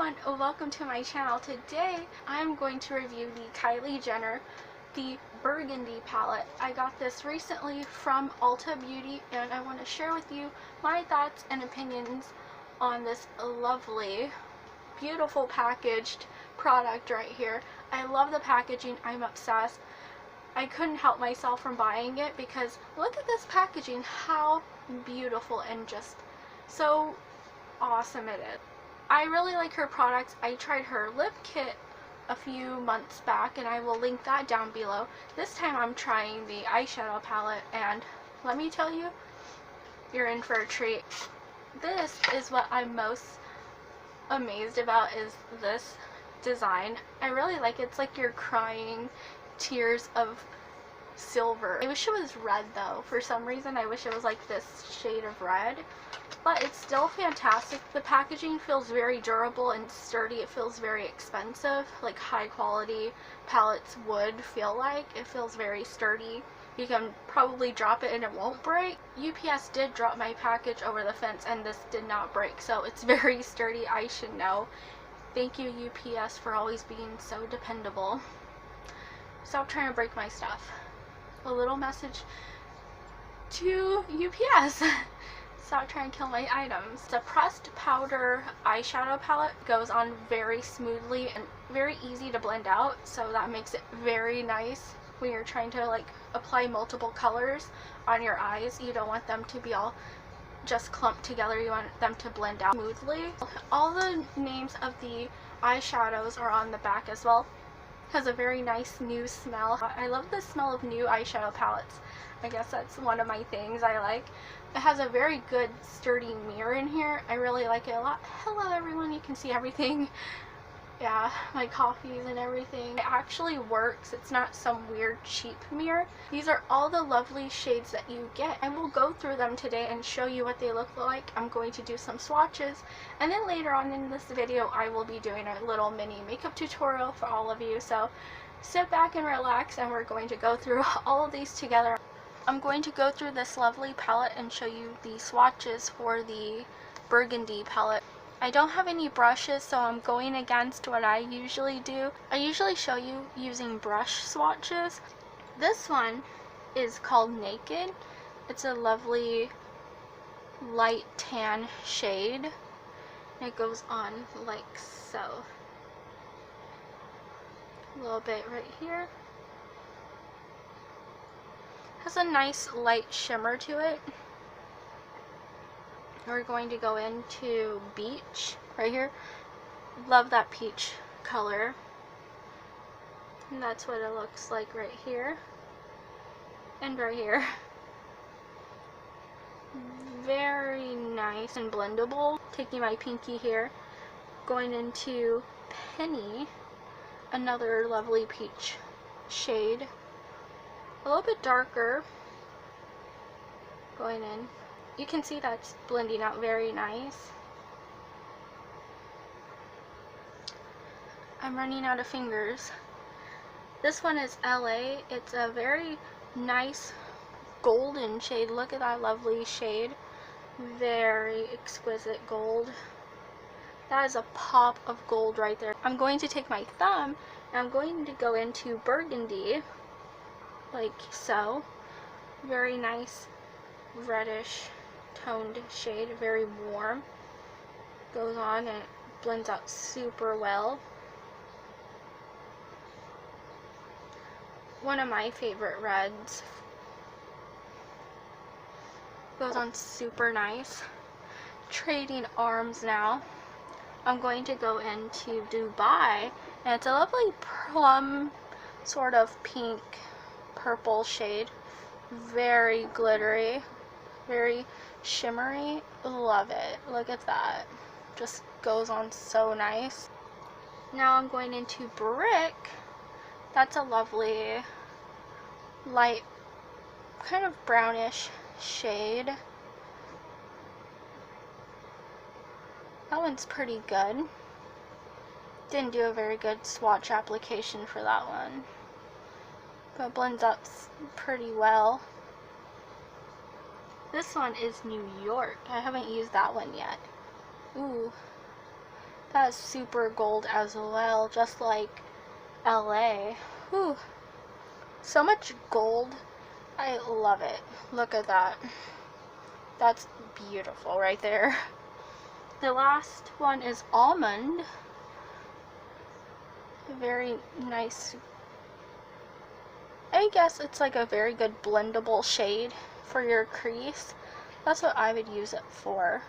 everyone, welcome to my channel. Today I'm going to review the Kylie Jenner The Burgundy Palette. I got this recently from Ulta Beauty and I want to share with you my thoughts and opinions on this lovely, beautiful packaged product right here. I love the packaging. I'm obsessed. I couldn't help myself from buying it because look at this packaging, how beautiful and just so awesome it is. I really like her products. I tried her lip kit a few months back and I will link that down below. This time I'm trying the eyeshadow palette and let me tell you, you're in for a treat. This is what I'm most amazed about, is this design. I really like it. It's like you're crying tears of silver. I wish it was red though. For some reason I wish it was like this shade of red. But it's still fantastic. The packaging feels very durable and sturdy. It feels very expensive, like high quality palettes would feel like. It feels very sturdy. You can probably drop it and it won't break. UPS did drop my package over the fence and this did not break, so it's very sturdy. I should know. Thank you, UPS, for always being so dependable. Stop trying to break my stuff. A little message to UPS. Stop trying to kill my items. The pressed powder eyeshadow palette goes on very smoothly and very easy to blend out, so that makes it very nice when you're trying to like apply multiple colors on your eyes. You don't want them to be all just clumped together. You want them to blend out smoothly. All the names of the eyeshadows are on the back as well. It has a very nice new smell. I love the smell of new eyeshadow palettes. I guess that's one of my things I like. It has a very good sturdy mirror in here. I really like it a lot. Hello everyone, you can see everything. Yeah, my coffees and everything. It actually works. It's not some weird cheap mirror. These are all the lovely shades that you get. I will go through them today and show you what they look like. I'm going to do some swatches, and then later on in this video I will be doing a little mini makeup tutorial for all of you. So sit back and relax and we're going to go through all of these together. I'm going to go through this lovely palette and show you the swatches for the Burgundy palette. I don't have any brushes, so I'm going against what I usually do. I usually show you using brush swatches. This one is called Naked. It's a lovely light tan shade. It goes on like so. A little bit right here. Has a nice light shimmer to it. We're going to go into Beach right here. Love that peach color. And that's what it looks like right here and right here. Very nice and blendable. Taking my pinky here, going into Penny, another lovely peach shade. A little bit darker, going in. You can see that's blending out very nice. I'm running out of fingers. This one is LA. It's a very nice golden shade. Look at that lovely shade. Very exquisite gold. That is a pop of gold right there. I'm going to take my thumb and I'm going to go into Burgundy. Like so. Very nice reddish toned shade, very warm. Goes on and it blends out super well. One of my favorite reds. Goes on super nice. Trading arms now. I'm going to go into Dubai, and it's a lovely plum sort of pink purple shade. Very glittery, very shimmery. Love it. Look at that. Just goes on so nice. Now I'm going into Brick. That's a lovely light kind of brownish shade. That one's pretty good. Didn't do a very good swatch application for that one, but blends up pretty well. This one is New York. I haven't used that one yet. Ooh, That's super gold as well, just like LA. Whew. So much gold. I love it. Look at that. That's beautiful right there. The last one is Almond. Very nice. I guess it's like a very good blendable shade for your crease. That's what I would use it for,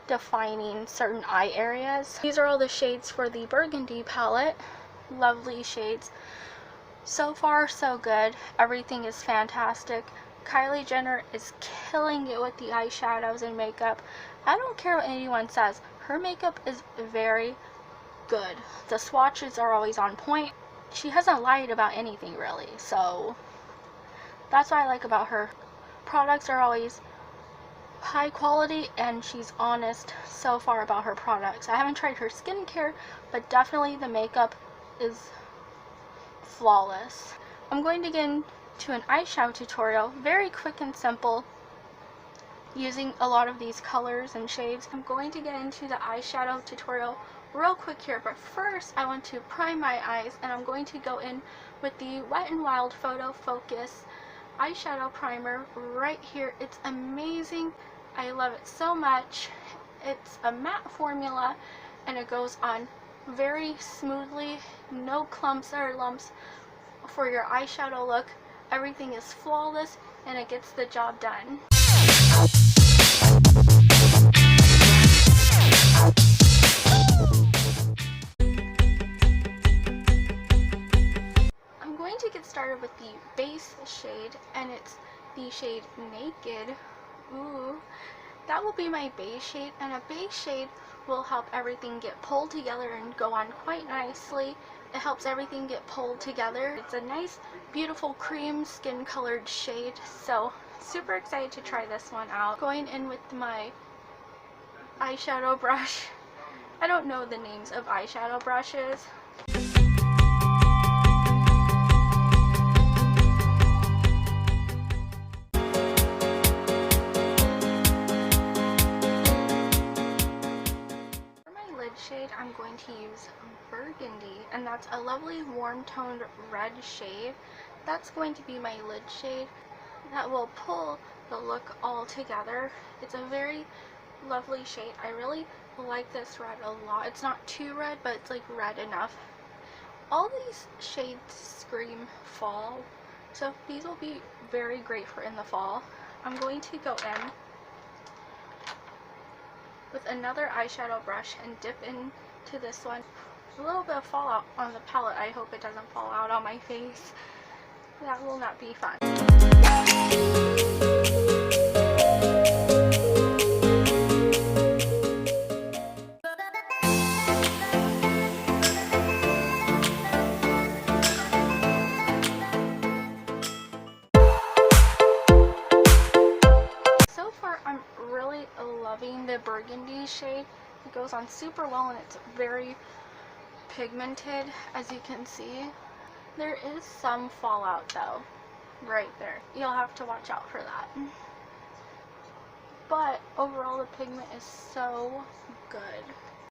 defining certain eye areas. These are all the shades for the Burgundy palette. Lovely shades. So far, so good. Everything is fantastic. Kylie Jenner is killing it with the eyeshadows and makeup. I don't care what anyone says. Her makeup is very good. The swatches are always on point. She hasn't lied about anything really, so that's what I like about her. Products are always high quality and she's honest so far about her products. I haven't tried her skincare, but definitely the makeup is flawless. I'm going to get into an eyeshadow tutorial, very quick and simple, using a lot of these colors and shades. I'm going to get into the eyeshadow tutorial real quick here, but first I want to prime my eyes, and I'm going to go in with the Wet n Wild Photo Focus eyeshadow primer right here. It's amazing. I love it so much. It's a matte formula and it goes on very smoothly, no clumps or lumps for your eyeshadow look. Everything is flawless and it gets the job done. I'm going to get started with the base shade, and it's the shade Naked. Ooh, that will be my base shade, and a base shade will help everything get pulled together and go on quite nicely. It helps everything get pulled together. It's a nice, beautiful cream skin colored shade, so super excited to try this one out. Going in with my eyeshadow brush. I don't know the names of eyeshadow brushes. Shade, I'm going to use Burgundy, and that's a lovely warm toned red shade. That's going to be my lid shade that will pull the look all together. It's a very lovely shade. I really like this red a lot. It's not too red, but it's like red enough. All these shades scream fall, so these will be very great for in the fall. I'm going to go in with another eyeshadow brush and dip into this one. A little bit of fallout on the palette. I hope it doesn't fall out on my face. That will not be fun. So far, I'm really loving the Burgundy shade. It goes on super well and it's very pigmented, as you can see. There is some fallout though, right there. You'll have to watch out for that. But overall the pigment is so good.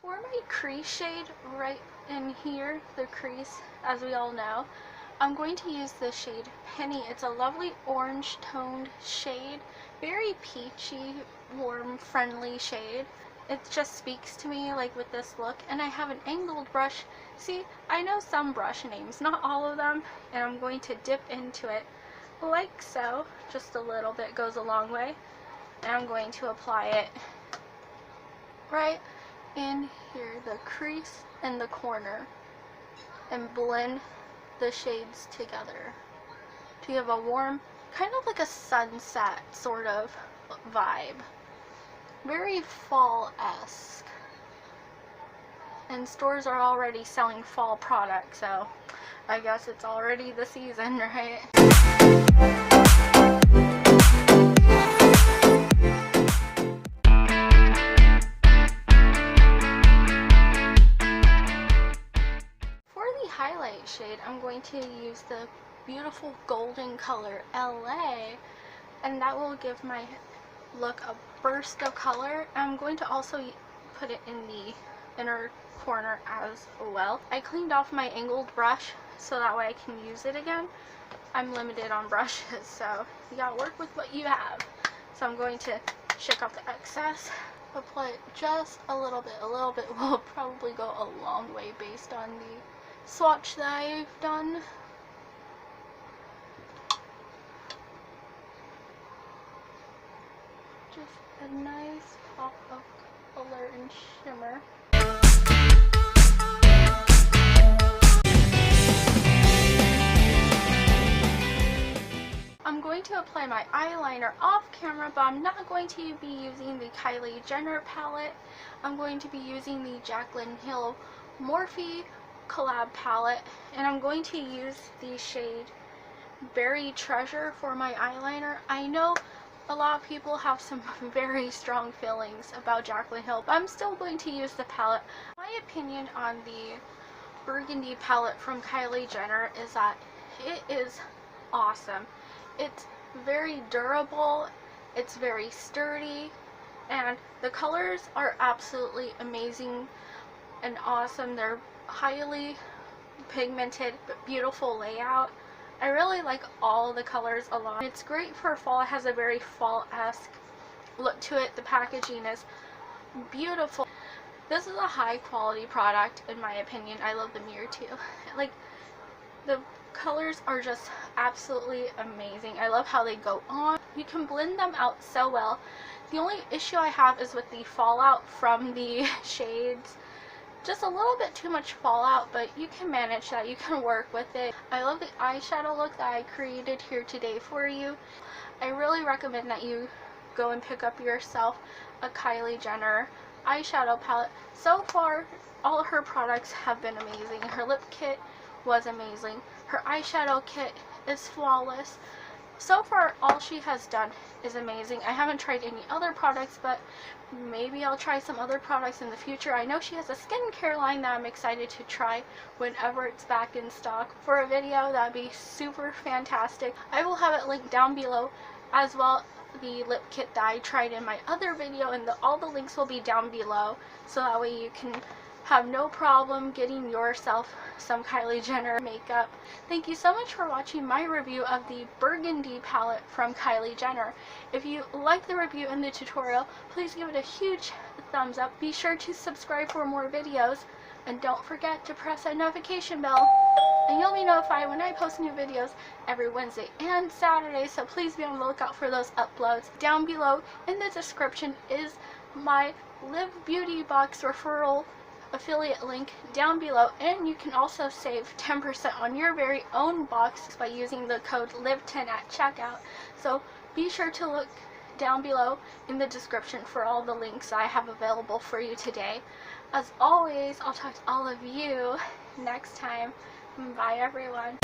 For my crease shade right in here, the crease, as we all know, I'm going to use the shade Penny. It's a lovely orange toned shade, very peachy, warm, friendly shade. It just speaks to me like with this look, and I have an angled brush. See, I know some brush names, not all of them, and I'm going to dip into it like so. Just a little bit goes a long way, and I'm going to apply it right in here, the crease in the corner, and blend the shades together to give a warm, kind of like a sunset sort of vibe. Very fall-esque. And stores are already selling fall products, so I guess it's already the season, right? For the highlight shade, I'm going to use the beautiful golden color LA, and that will give my look a burst of color. I'm going to also put it in the inner corner as well. I cleaned off my angled brush so that way I can use it again. I'm limited on brushes, so you gotta work with what you have. So I'm going to shake off the excess, apply it just a little bit. A little bit will probably go a long way based on the swatch that I've done. Just a nice pop of color and shimmer. I'm going to apply my eyeliner off camera, but I'm not going to be using the Kylie Jenner palette. I'm going to be using the Jaclyn Hill Morphe collab palette, and I'm going to use the shade Berry Treasure for my eyeliner. I know a lot of people have some very strong feelings about Jaclyn Hill, but I'm still going to use the palette. My opinion on the Burgundy palette from Kylie Jenner is that it is awesome. It's very durable, it's very sturdy, and the colors are absolutely amazing and awesome. They're highly pigmented but beautiful layout. I really like all the colors a lot. It's great for fall. It has a very fall-esque look to it. The packaging is beautiful. This is a high quality product in my opinion. I love the mirror too. Like, the colors are just absolutely amazing. I love how they go on. You can blend them out so well. The only issue I have is with the fallout from the shades. Just a little bit too much fallout, but you can manage that. You can work with it. I love the eyeshadow look that I created here today for you. I really recommend that you go and pick up yourself a Kylie Jenner eyeshadow palette. So far, all of her products have been amazing. Her lip kit was amazing. Her eyeshadow kit is flawless. So far, all she has done is amazing. I haven't tried any other products, but maybe I'll try some other products in the future. I know she has a skincare line that I'm excited to try whenever it's back in stock for a video. That'd be super fantastic. I will have it linked down below, as well the lip kit that I tried in my other video, and all the links will be down below, so that way you can have no problem getting yourself some Kylie Jenner makeup. Thank you so much for watching my review of the Burgundy palette from Kylie Jenner. If you liked the review and the tutorial, please give it a huge thumbs up. Be sure to subscribe for more videos, and don't forget to press that notification bell, and you'll be notified when I post new videos every Wednesday and Saturday, so please be on the lookout for those uploads. Down below in the description is my Liv Beauty Box referral affiliate link down below, and you can also save 10% on your very own box by using the code LIV10 at checkout. So be sure to look down below in the description for all the links I have available for you today. As always, I'll talk to all of you next time. Bye everyone.